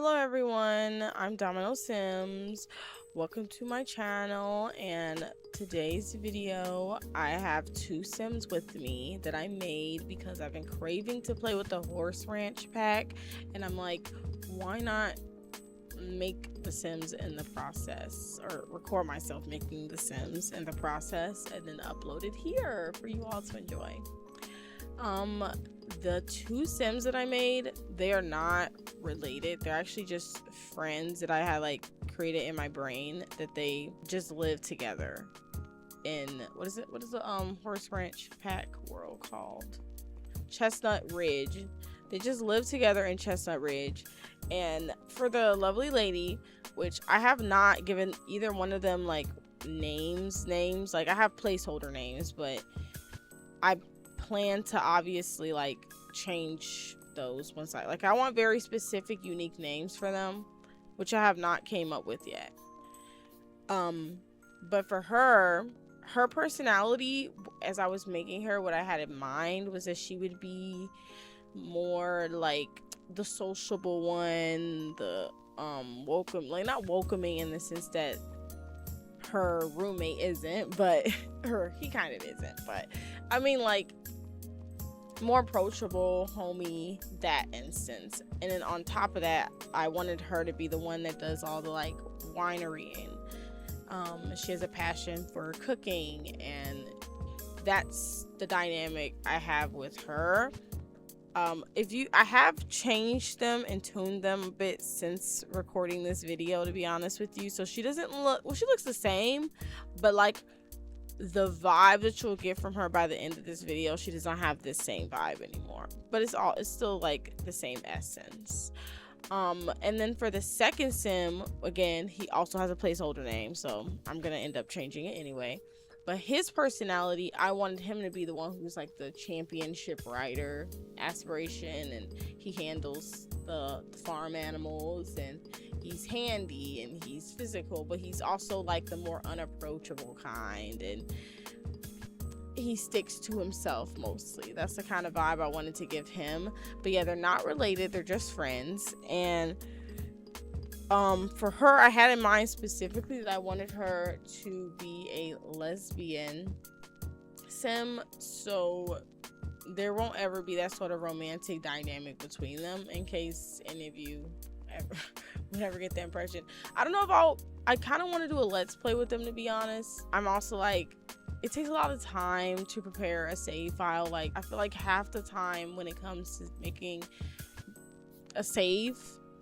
Hello everyone, I'm Domino Sims. Welcome to my channel, and today's video I have two Sims with me that I made because I've been craving to play with the Horse Ranch pack, and I'm like, why not make the Sims in the process, or record myself making the Sims in the process and then upload it here for you all to enjoy. The two Sims that I made, they are not related. They're actually just friends that I had like created in my brain, that they just live together in what is the Horse Ranch pack world called? Chestnut Ridge. They just live together in Chestnut Ridge. And for the lovely lady, which I have not given either one of them like names, like I have placeholder names, but I plan to obviously like change those once I want very specific unique names for them, which I have not came up with yet. But for her personality, as I was making her, what I had in mind was that she would be more like the sociable one, the not welcoming in the sense that her roommate isn't, but he kind of isn't, but I mean like more approachable, homey, that instance. And then on top of that, I wanted her to be the one that does all the like winery, and she has a passion for cooking, and that's the dynamic I have with her. I have changed them and tuned them a bit since recording this video, to be honest with you. So she doesn't look, well, she looks the same, but like the vibe that you'll get from her by the end of this video, she does not have this same vibe anymore, but it's still like the same essence. And then for the second Sim, again, he also has a placeholder name, so I'm gonna end up changing it anyway. But his personality, I wanted him to be the one who's like the championship rider aspiration, and he handles the farm animals, and he's handy and he's physical, but he's also like the more unapproachable kind, and he sticks to himself mostly. That's the kind of vibe I wanted to give him. But yeah, they're not related, they're just friends. And for her, I had in mind specifically that I wanted her to be a lesbian Sim, so there won't ever be that sort of romantic dynamic between them, in case any of you ever would ever get the impression. I don't know if I kind of want to do a let's play with them, to be honest. I'm also like, it takes a lot of time to prepare a save file. Like, I feel like half the time when it comes to making a save,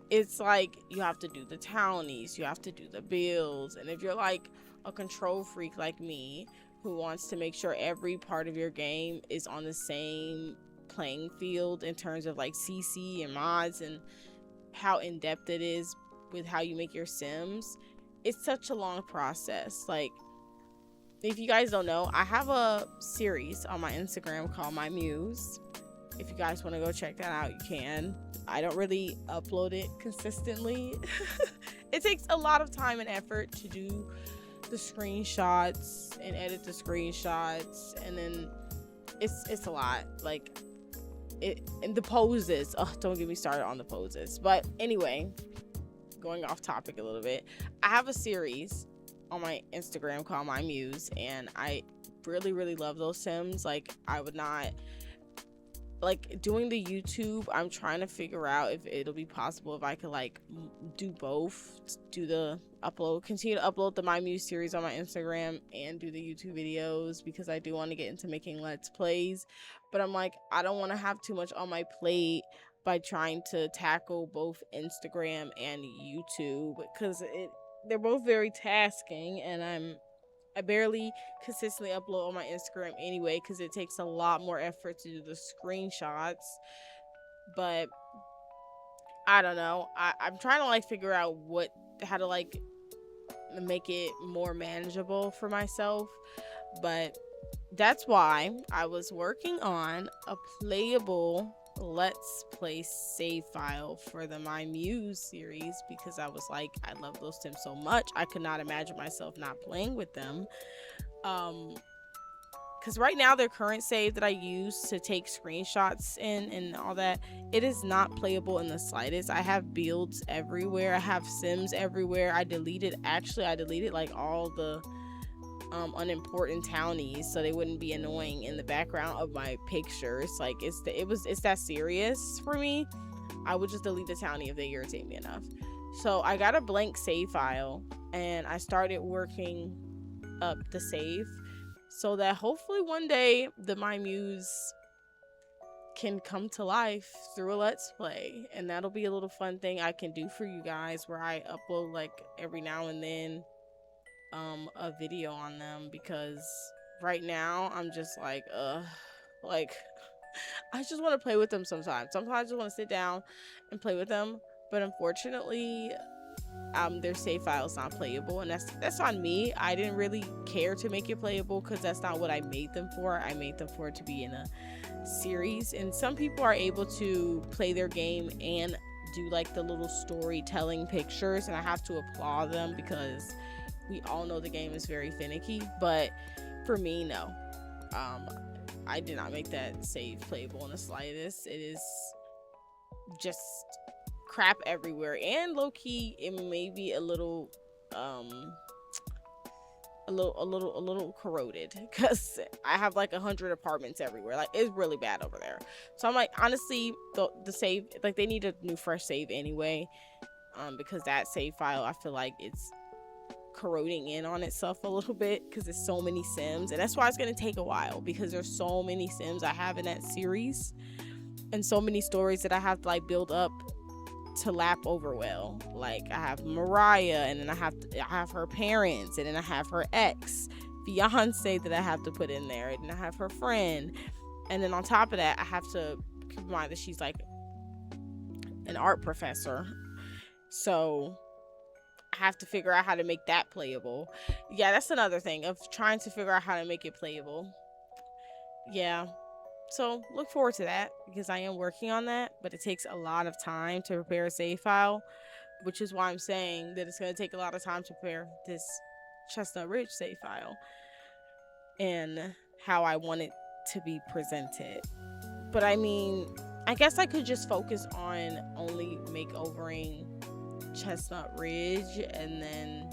it's like you have to do the townies, you have to do the builds, and if you're like a control freak like me who wants to make sure every part of your game is on the same playing field in terms of like CC and mods and how in-depth it is with how you make your Sims, it's such a long process. Like, if you guys don't know, I have a series on my Instagram called My Muse. If you guys want to go check that out, you can. I don't really upload it consistently. It takes a lot of time and effort to do the screenshots and edit the screenshots, and then it's a lot. Like, and the poses, don't get me started on the poses. But anyway, going off topic a little bit, I have a series on my Instagram called My Muse, and I really love those Sims. Like, I would not like doing the YouTube. I'm trying to figure out if it'll be possible if I could like do both, do the continue to upload the My Muse series on my Instagram and do the YouTube videos, because I do want to get into making let's plays. But I'm like, I don't want to have too much on my plate by trying to tackle both Instagram and YouTube, because they're both very tasking, and I barely consistently upload on my Instagram anyway, because it takes a lot more effort to do the screenshots. But I don't know, I'm trying to like figure out how to like make it more manageable for myself. But that's why I was working on a playable let's play save file for the My Muse series, because I was like, I love those Sims so much, I could not imagine myself not playing with them, because because right now their current save that I use to take screenshots in and all that, it is not playable in the slightest. I have builds everywhere. I have sims everywhere. I deleted like all the unimportant townies so they wouldn't be annoying in the background of my pictures. Like it's that serious for me. I would just delete the townie if they irritate me enough. So I got a blank save file and I started working up the save so that hopefully one day my muse can come to life through a let's play, and that'll be a little fun thing I can do for you guys where I upload like every now and then a video on them, because right now I'm just like like I just want to play with them sometimes. I just want to sit down and play with them, but unfortunately their save file is not playable, and that's on me. I didn't really care to make it playable because that's not what I made them for. I made them for it to be in a series, and some people are able to play their game and do like the little storytelling pictures, and I have to applaud them because we all know the game is very finicky. But for me, no, I did not make that save playable in the slightest. It is just crap everywhere, and low-key it may be a little corroded because I have like 100 apartments everywhere. Like it's really bad over there. So I'm like, honestly, the save, like they need a new fresh save anyway, because that save file, I feel like it's corroding in on itself a little bit because there's so many sims, and that's why it's going to take a while, because there's so many sims I have in that series and so many stories that I have to like build up to lap over well. Like I have Mariah, and then I have her parents, and then I have her ex fiance that I have to put in there, and then I have her friend, and then on top of that I have to keep in mind that she's like an art professor, so I have to figure out how to make that playable. Yeah, that's another thing of trying to figure out how to make it playable. Yeah, so look forward to that, because I am working on that, but it takes a lot of time to prepare a save file, which is why I'm saying that it's going to take a lot of time to prepare this Chestnut Ridge save file and how I want it to be presented. But I mean, I guess I could just focus on only makeovering Chestnut Ridge, and then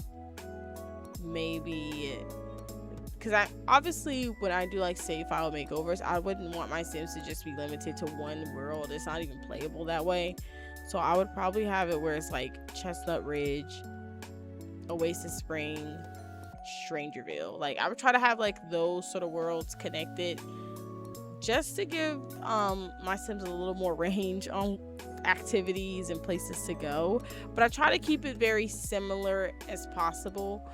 maybe, because I obviously when I do like save file makeovers, I wouldn't want my sims to just be limited to one world. It's not even playable that way. So I would probably have it where it's like Chestnut Ridge, Oasis Spring, Strangerville. Like I would try to have like those sort of worlds connected, just to give my sims a little more range on activities and places to go. But I try to keep it very similar as possible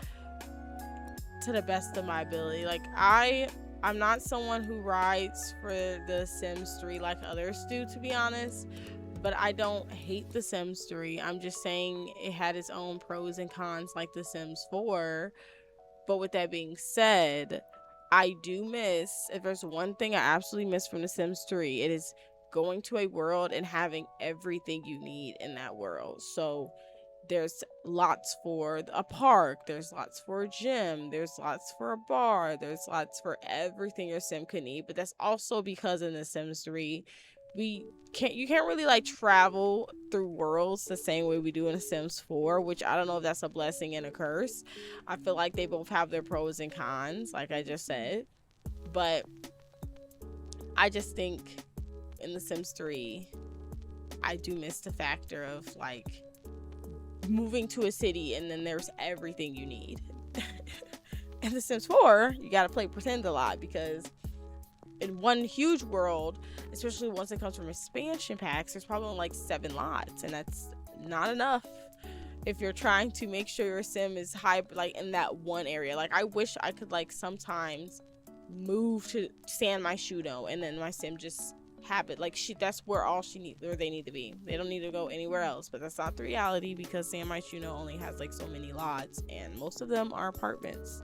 to the best of my ability. Like I'm not someone who rides for the Sims 3 like others do, to be honest, but I don't hate the Sims 3. I'm just saying it had its own pros and cons like the Sims 4. But with that being said, I do miss, if there's one thing I absolutely miss from the Sims 3, it is going to a world and having everything you need in that world. So there's lots for a park, there's lots for a gym, there's lots for a bar, there's lots for everything your sim could need. But that's also because in the Sims 3 you can't really like travel through worlds the same way we do in the Sims 4, which I don't know if that's a blessing and a curse. I feel like they both have their pros and cons, like I just said. But I just think in the Sims 3 I do miss the factor of like moving to a city and then there's everything you need. In the Sims 4 you gotta play pretend a lot, because in one huge world, especially once it comes from expansion packs, there's probably like 7 lots, and that's not enough if you're trying to make sure your sim is high, like in that one area. Like I wish I could like sometimes move to San Myshuno and then my sim just have it like that's where they need to be. They don't need to go anywhere else. But that's not the reality, because San Myshuno only has like so many lots, and most of them are apartments,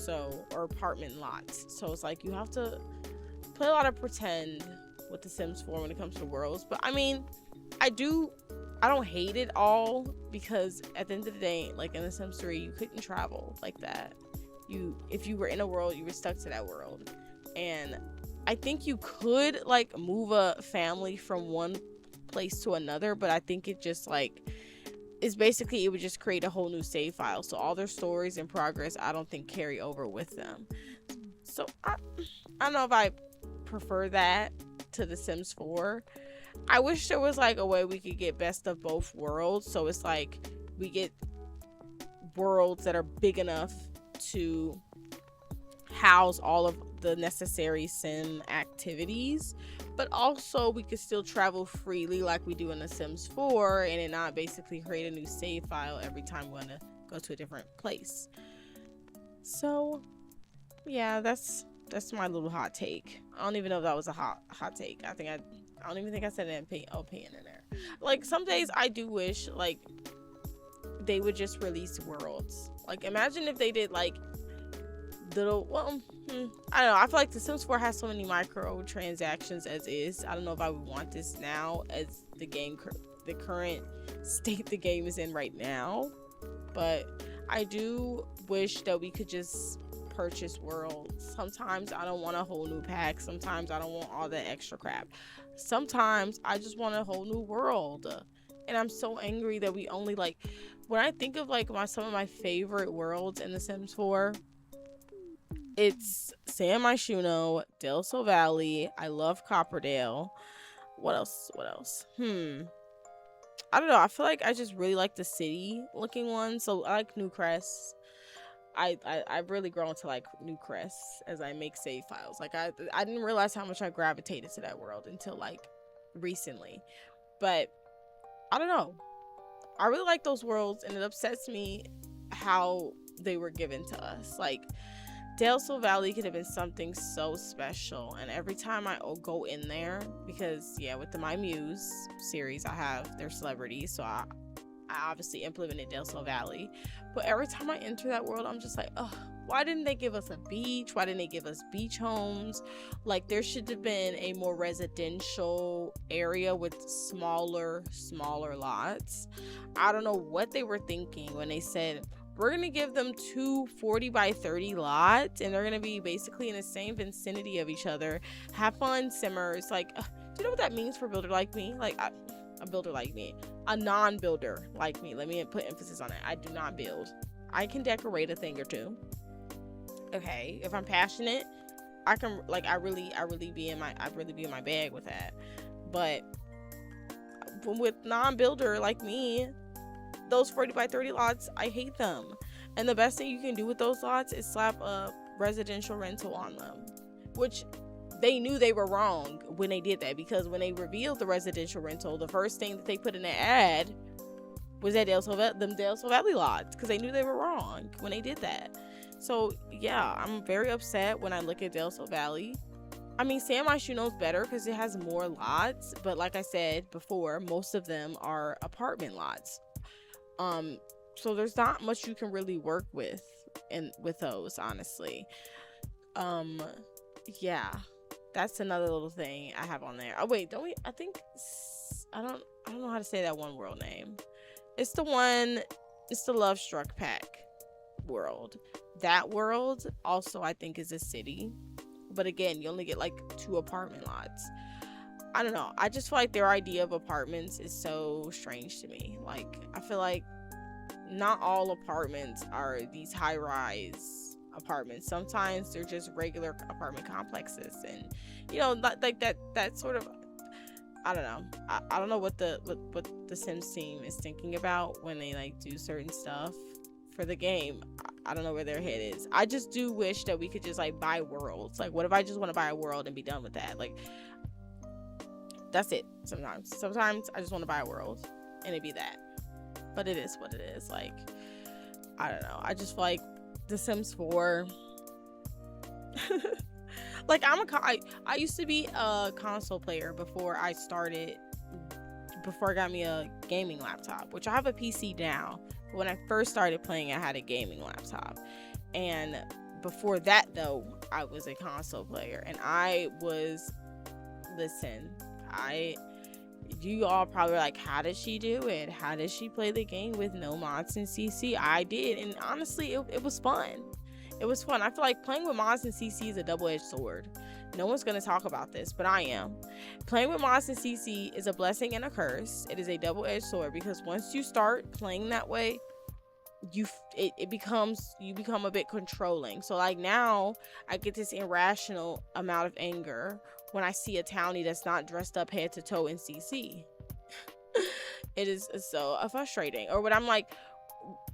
or apartment lots. So it's like you have to play a lot of pretend with the Sims 4 when it comes to worlds. But I mean, I don't hate it all, because at the end of the day, like in the Sims 3 you couldn't travel like that. If you were in a world, you were stuck to that world. And I think you could like move a family from one place to another, but I think it just like is basically, it would just create a whole new save file, so all their stories and progress I don't think carry over with them. So I don't know if I prefer that to The Sims 4. I wish there was like a way we could get best of both worlds, so it's like we get worlds that are big enough to house all of the necessary sim activities, but also we could still travel freely like we do in The Sims 4, and it not basically create a new save file every time we want to go to a different place. So yeah, that's my little hot take. I don't even know if that was a hot take. I don't even think I said an opinion in there. Like, some days I do wish like they would just release worlds. Like, imagine if they did like little, well, I don't know. I feel like The Sims 4 has so many microtransactions as is. I don't know if I would want this now as the game, the current state the game is in right now. But I do wish that we could just purchase worlds. Sometimes I don't want a whole new pack. Sometimes I don't want all that extra crap. Sometimes I just want a whole new world. And I'm so angry that we only like, when I think of like some of my favorite worlds in The Sims 4, it's San Myshuno, Del Sol Valley. I love Copperdale. What else? I don't know. I feel like I just really like the city looking one. So I like New Crest. I've really grown to like New Crest as I make save files. Like I didn't realize how much I gravitated to that world until like recently. But I don't know. I really like those worlds, and it upsets me how they were given to us. Like, Del Sol Valley could have been something so special, and every time I go in there, because yeah, with the My Muse series, I have their celebrities, so I obviously implemented Del Sol Valley. But every time I enter that world, I'm just like, oh, why didn't they give us a beach? Why didn't they give us beach homes? Like, there should have been a more residential area with smaller lots. I don't know what they were thinking when they said, we're going to give them two 40 by 30 lots, and they're going to be basically in the same vicinity of each other. Have fun, simmers. Like, do you know what that means for a builder like me? Like, a builder like me. A non-builder like me. Let me put emphasis on it. I do not build. I can decorate a thing or two. Okay, if I'm passionate, I can, like, I really be in my bag with that. But with non-builder like me, those 40 by 30 lots, I hate them. And the best thing you can do with those lots is slap a residential rental on them, which they knew they were wrong when they did that, because when they revealed the residential rental, the first thing that they put in the ad was that Del Sol Valley lots, because they knew they were wrong when they did that. So yeah, I'm very upset when I look at Del Sol Valley. I mean, San Myshuno's better because it has more lots, but like I said before, most of them are apartment lots. So there's not much you can really work with with those, honestly. Yeah, that's another little thing I have on there. Oh wait, don't we? I think I don't know how to say that one world name. It's the Love Struck Pack world. That world also, I think, is a city, but again, you only get like 2 apartment lots. I don't know. I just feel like their idea of apartments is so strange to me. Like, I feel like not all apartments are these high-rise apartments. Sometimes they're just regular apartment complexes, and you know, like that sort of. I don't know. I don't know what the Sims team is thinking about when they like do certain stuff for the game. I don't know where their head is. I just do wish that we could just like buy worlds. Like, what if I just want to buy a world and be done with that? Like, that's it. Sometimes I just want to buy a world and it be that. But it is what it is. Like, I don't know. I just feel like The Sims 4. Like, I used to be a console player before I got me a gaming laptop, which I have a PC now. But when I first started playing, I had a gaming laptop. And before that, though, I was a console player. And you all probably like, how did she do it? How did she play the game with no mods and CC? I did. And honestly, it was fun. It was fun. I feel like playing with mods and CC is a double-edged sword. No one's going to talk about this, but I am. Playing with mods and CC is a blessing and a curse. It is a double-edged sword because once you start playing that way, you become a bit controlling. So like now I get this irrational amount of anger when I see a townie that's not dressed up head to toe in CC. It is so frustrating. Or when I'm like,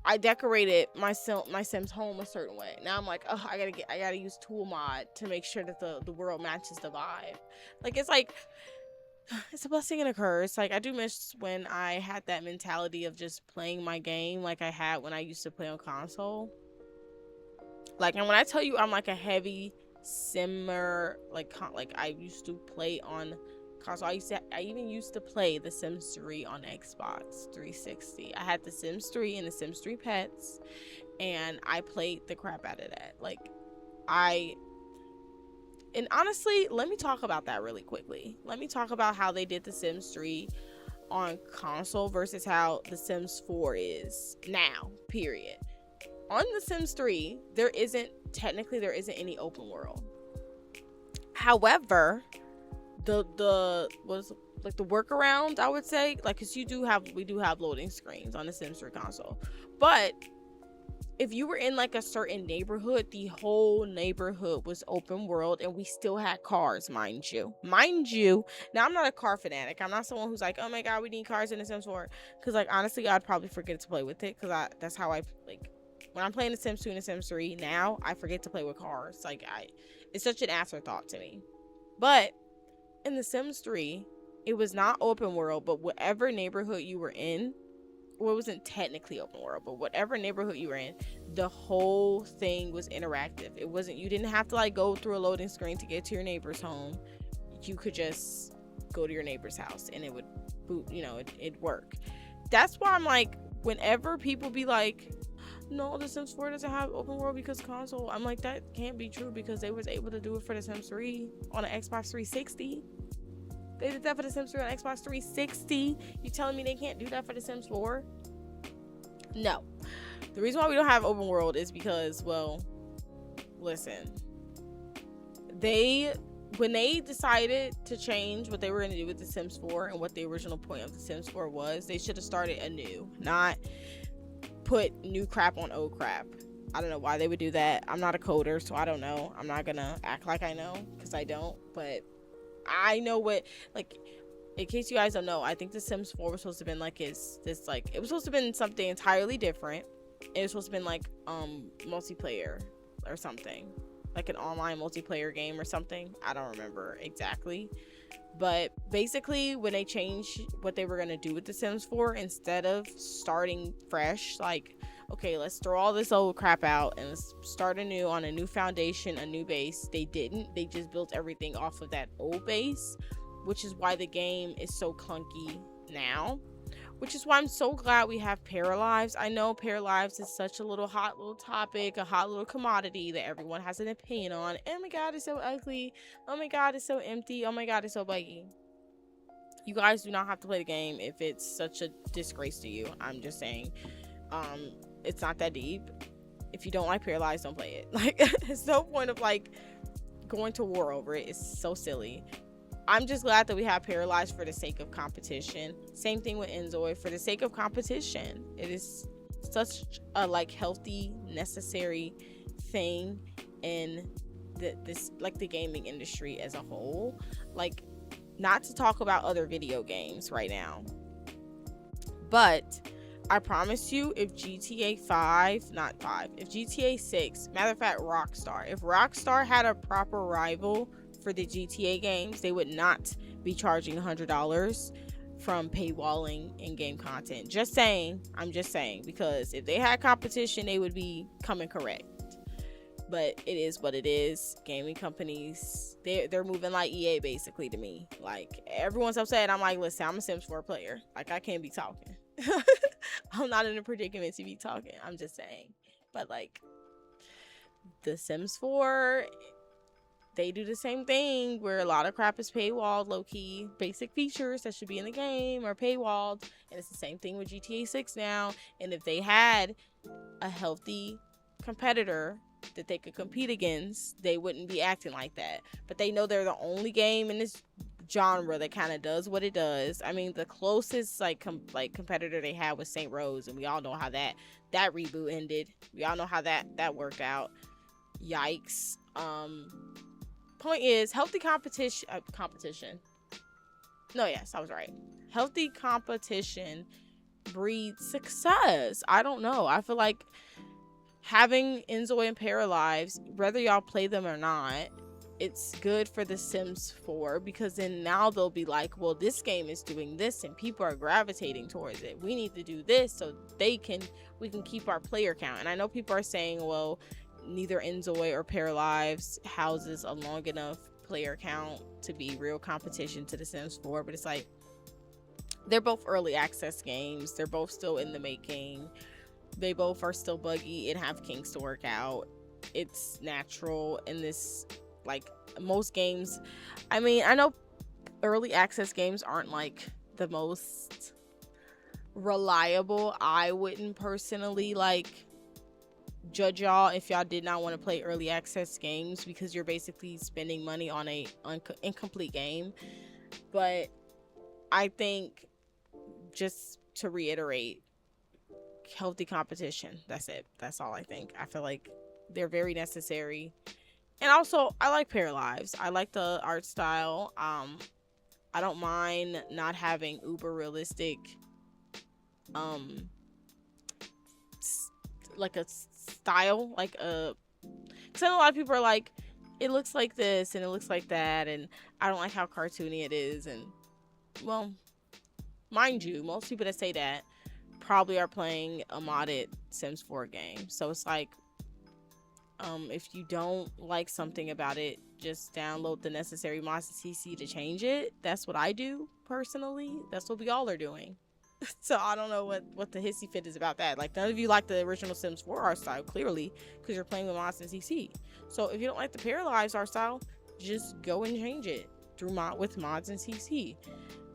I decorated my Sims home a certain way. Now I'm like, oh, I gotta use tool mod to make sure that the world matches the vibe. Like it's a blessing and a curse. Like I do miss when I had that mentality of just playing my game like I had when I used to play on console. Like, and when I tell you I'm like a heavy simmer, like I used to play on console. I even used to play The Sims 3 on Xbox 360. I had The Sims 3 and The Sims 3 Pets, and I played the crap out of that. Like and honestly, let me talk about that really quickly. Let me talk about how they did The Sims 3 on console versus how The Sims 4 is now, period. On The Sims 3, there isn't any open world. However, the workaround, I would say, like, because we do have loading screens on the Sims 3 console, but if you were in like a certain neighborhood, the whole neighborhood was open world, and we still had cars, mind you. Now, I'm not a car fanatic. I'm not someone who's like, oh my god, we need cars in the Sims 4, because like honestly, I'd probably forget to play with it, because that's how I like when I'm playing the Sims 2 and the Sims 3 now. I forget to play with cars. Like it's such an afterthought to me. But in the Sims 3, it was not open world, but whatever neighborhood you were in, well, it wasn't technically open world, but whatever neighborhood you were in, the whole thing was interactive. It wasn't, you didn't have to like go through a loading screen to get to your neighbor's home. You could just go to your neighbor's house and it would boot, it'd work. That's why I'm like, whenever people be like, no, the Sims 4 doesn't have open world because console, I'm like, that can't be true, because they was able to do it for the Sims 3 on an Xbox 360. They did that for the Sims 3 on Xbox 360. You telling me they can't do that for the Sims 4? No. The reason why we don't have open world is because, well, listen. When they decided to change what they were going to do with the Sims 4 and what the original point of the Sims 4 was, they should have started anew, not put new crap on old crap. I don't know why they would do that. I'm not a coder, so I don't know. I'm not going to act like I know, because I don't, but I know what, like, in case you guys don't know, I think the Sims 4 was supposed to have been like it was supposed to have been something entirely different. It was supposed to have been like multiplayer or something, like an online multiplayer game or something. I don't remember exactly, but basically when they changed what they were going to do with the Sims 4, instead of starting fresh, like, okay, let's throw all this old crap out and let's start anew on a new foundation, a new base, they didn't. They just built everything off of that old base, which is why the game is so clunky now, which is why I'm so glad we have Paralives. I know Paralives is such a hot little topic, a hot little commodity that everyone has an opinion on. Oh my god, it's so ugly. Oh my god, it's so empty. Oh my god, it's so buggy. You guys do not have to play the game if it's such a disgrace to you. I'm just saying, it's not that deep. If you don't like Paralyzed, don't play it. Like, it's no point of like going to war over it. It's so silly. I'm just glad that we have Paralyzed for the sake of competition. Same thing with Enzoy, for the sake of competition. It is such a like healthy, necessary thing in the gaming industry as a whole. Like, not to talk about other video games right now, but I promise you, if GTA 6, matter of fact, Rockstar, if Rockstar had a proper rival for the GTA games, they would not be charging $100 from paywalling in-game content. Just saying. I'm just saying, because if they had competition, they would be coming correct. But it is what it is. Gaming companies, they're moving like EA basically to me. Like, everyone's upset. I'm like, listen, I'm a Sims 4 player. Like, I can't be talking. I'm not in a predicament to be talking. I'm just saying. But like, the Sims 4, they do the same thing where a lot of crap is paywalled, low-key. Basic features that should be in the game are paywalled. And it's the same thing with GTA 6 now. And if they had a healthy competitor that they could compete against, they wouldn't be acting like that. But they know they're the only game in this genre that kind of does what it does. I mean, the closest like competitor they had was St. Rose, and we all know how that reboot ended. We all know how that worked out. Yikes. Point is, healthy competition. No, yes, I was right. Healthy competition breeds success. I don't know. I feel like having Enzoy and Paralives, whether y'all play them or not, it's good for The Sims 4, because then now they'll be like, well, this game is doing this and people are gravitating towards it. We need to do this so we can keep our player count. And I know people are saying, well, neither Enzoy or Paralives houses a long enough player count to be real competition to The Sims 4, but it's like, they're both early access games. They're both still in the making. They both are still buggy and have kinks to work out. It's natural in this, like, most games. I mean, I know early access games aren't like the most reliable. I wouldn't personally like judge y'all if y'all did not want to play early access games, because you're basically spending money on a incomplete game. But I think, just to reiterate, healthy competition, that's it. That's all I think. I feel like they're very necessary. And also, I like Paralives. I like the art style. I don't mind not having uber realistic like a style, like a, because I know a lot of people are like, it looks like this and it looks like that, and I don't like how cartoony it is. And, well, mind you, most people that say that probably are playing a modded Sims 4 game. So it's like, if you don't like something about it, just download the necessary mods to CC to change it. That's what I do personally. That's what we all are doing. So I don't know what the hissy fit is about that. Like, none of you like the original Sims 4 art style, clearly, because you're playing with mods and CC. So if you don't like the Paralyzed art style, just go and change it with mods and CC.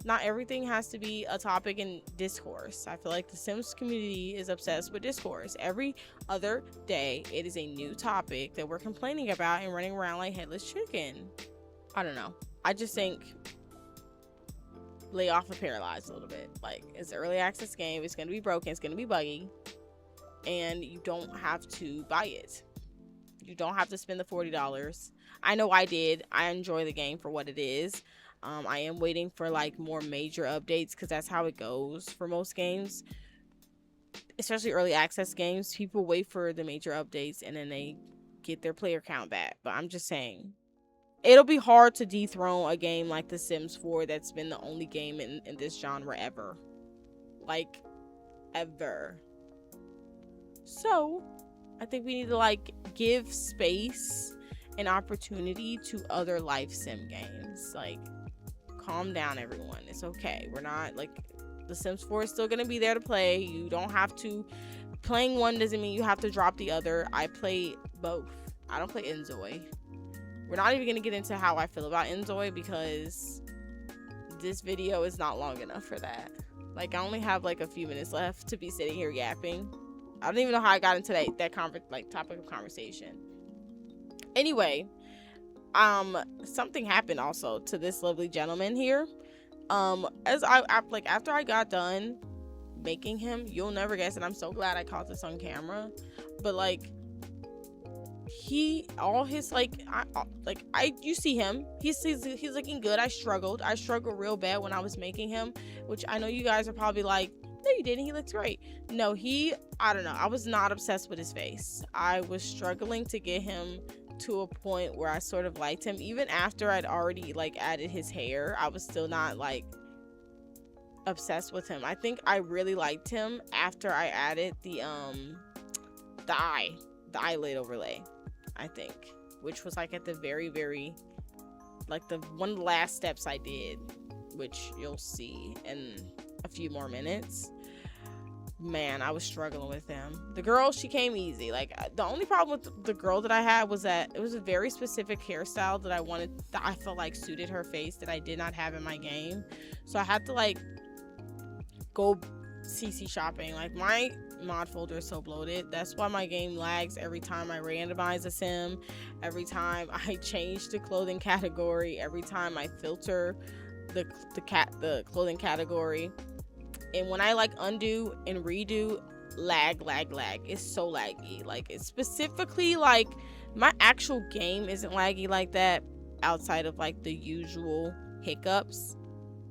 Not everything has to be a topic in discourse. I feel like the Sims community is obsessed with discourse. Every other day, it is a new topic that we're complaining about and running around like headless chicken. I don't know. I just think, lay off of Paralyzed a little bit. Like, it's an early access game. It's going to be broken. It's going to be buggy. And you don't have to buy it. You don't have to spend the $40. I know I did. I enjoy the game for what it is. I am waiting for like more major updates, because that's how it goes for most games, especially early access games. People wait for the major updates and then they get their player count back. But I'm just saying, it'll be hard to dethrone a game like The Sims 4 that's been the only game in this genre ever. Like, ever. So, I think we need to like give space and opportunity to other life sim games. Like, calm down, everyone. It's okay. We're not like, The Sims 4 is still gonna be there to play. You don't have to, playing one doesn't mean you have to drop the other. I play both. I don't play Enzoy. We're not even gonna get into how I feel about Enzoy, because this video is not long enough for that. Like, I only have like a few minutes left to be sitting here yapping. I don't even know how I got into that topic of conversation. Anyway, something happened also to this lovely gentleman here. As I like, after I got done making him, you'll never guess, and I'm so glad I caught this on camera, but like, you see him, he's looking good. I struggled real bad when I was making him, which I know you guys are probably like, no you didn't, he looks great. No, I don't know, I was not obsessed with his face. I was struggling to get him to a point where I sort of liked him. Even after I'd already like added his hair, I was still not like obsessed with him. I think I really liked him after I added the eyelid overlay, I think, which was like at the very, very, like the one of the last steps I did, which you'll see in a few more minutes. Man, I was struggling with him. The girl, she came easy. Like, the only problem with the girl that I had was that it was a very specific hairstyle that I wanted, that I felt like suited her face, that I did not have in my game. So I had to like go CC shopping. Like, my mod folder is so bloated. That's why my game lags every time I randomize a sim, every time I change the clothing category, every time I filter the clothing category. And when I like undo and redo, lag. It's so laggy. Like, it's specifically like my actual game isn't laggy like that outside of like the usual hiccups.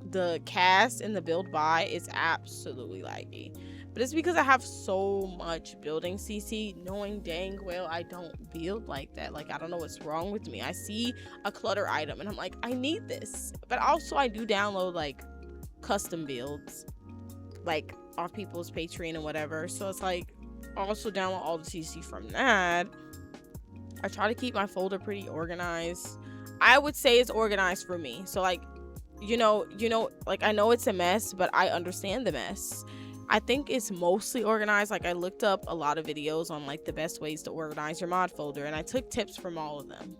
The CAS and the build by is absolutely laggy, but it's because I have so much building CC, knowing dang well I don't build like that. Like, I don't know what's wrong with me. I see a clutter item and I'm like, I need this, but also I do download like custom builds like off people's Patreon and whatever, so it's like I also download all the CC from that. I try to keep my folder pretty organized. I would say it's organized for me, so like you know, like, I know it's a mess, but I understand the mess. I think it's mostly organized. Like, I looked up a lot of videos on like the best ways to organize your mod folder, and I took tips from all of them,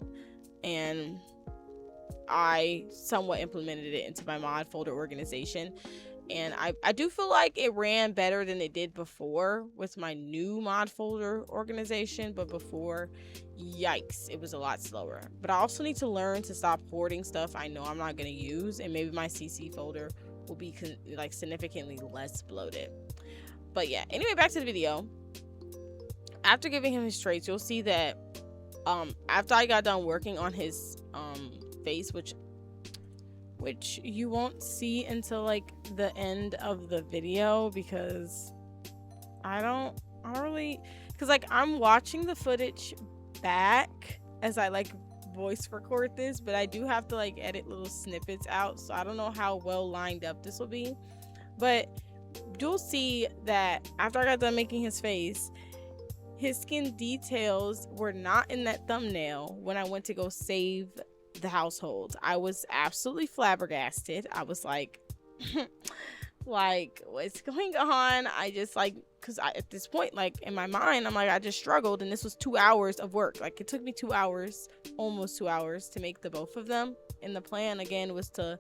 and I somewhat implemented it into my mod folder organization. And I do feel like it ran better than it did before with my new mod folder organization, but before, yikes, it was a lot slower. But I also need to learn to stop hoarding stuff I know I'm not going to use, and maybe my CC folder will be like significantly less bloated. But yeah, anyway, back to the video. After giving him his traits, you'll see that after I got done working on his face, which you won't see until like the end of the video, because I don't really, because like I'm watching the footage back as I like voice record this, but I do have to like edit little snippets out, so I don't know how well lined up this will be. But you'll see that after I got done making his face, his skin details were not in that thumbnail when I went to go save the household. I was absolutely flabbergasted. I was like like, what's going on? I just like, because at this point, like in my mind, I'm like, I just struggled, and this was 2 hours of work. Like, it took me 2 hours, almost 2 hours, to make the both of them. And the plan again was to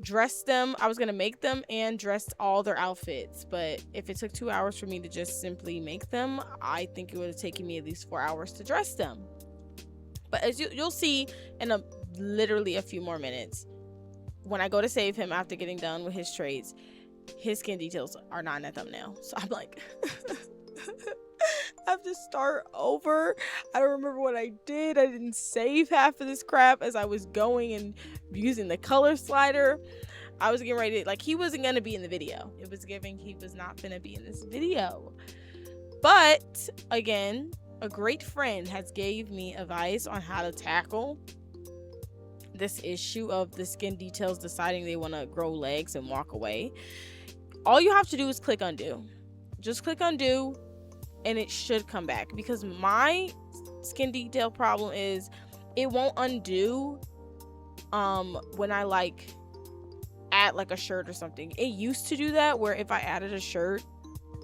dress them. I was gonna make them and dress all their outfits, but if it took 2 hours for me to just simply make them, I think it would have taken me at least 4 hours to dress them. But as you'll see in literally a few more minutes, when I go to save him after getting done with his traits, his skin details are not in that thumbnail. So I'm like, I have to start over. I don't remember what I did. I didn't save half of this crap as I was going and using the color slider. I was getting ready to, like, he wasn't going to be in the video. It was giving he was not going to be in this video. But again, a great friend has gave me advice on how to tackle this issue of the skin details deciding they want to grow legs and walk away. All you have to do is click undo. Just click undo and it should come back, because my skin detail problem is it won't undo when I like add like a shirt or something. It used to do that, where if I added a shirt,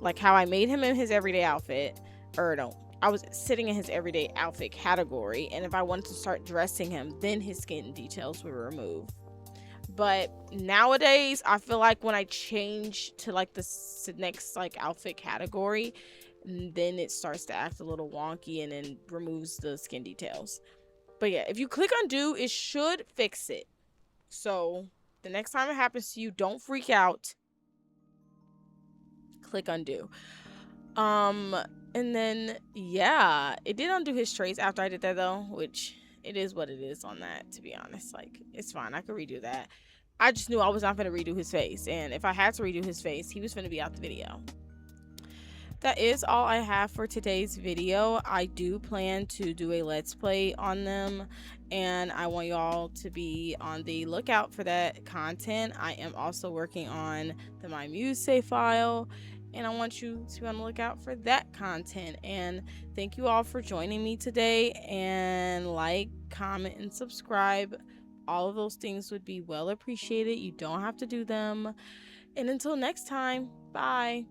like how I made him in his everyday outfit, or no, I was sitting in his everyday outfit category, and if I wanted to start dressing him, then his skin details were removed. But nowadays, I feel like when I change to like the next like outfit category, then it starts to act a little wonky and then removes the skin details. But yeah, if you click undo, it should fix it. So the next time it happens to you, don't freak out. Click undo. And then yeah, it did undo his traits after I did that though, which it is what it is on that, to be honest. Like, it's fine, I could redo that. I just knew I was not going to redo his face, and if I had to redo his face, he was going to be out the video. That is all I have for today's video. I do plan to do a let's play on them, and I want y'all to be on the lookout for that content. I am also working on the My Muse save file, and I want you to be on the lookout for that content. And thank you all for joining me today, and like, comment, and subscribe. All of those things would be well appreciated. You don't have to do them. And until next time, bye.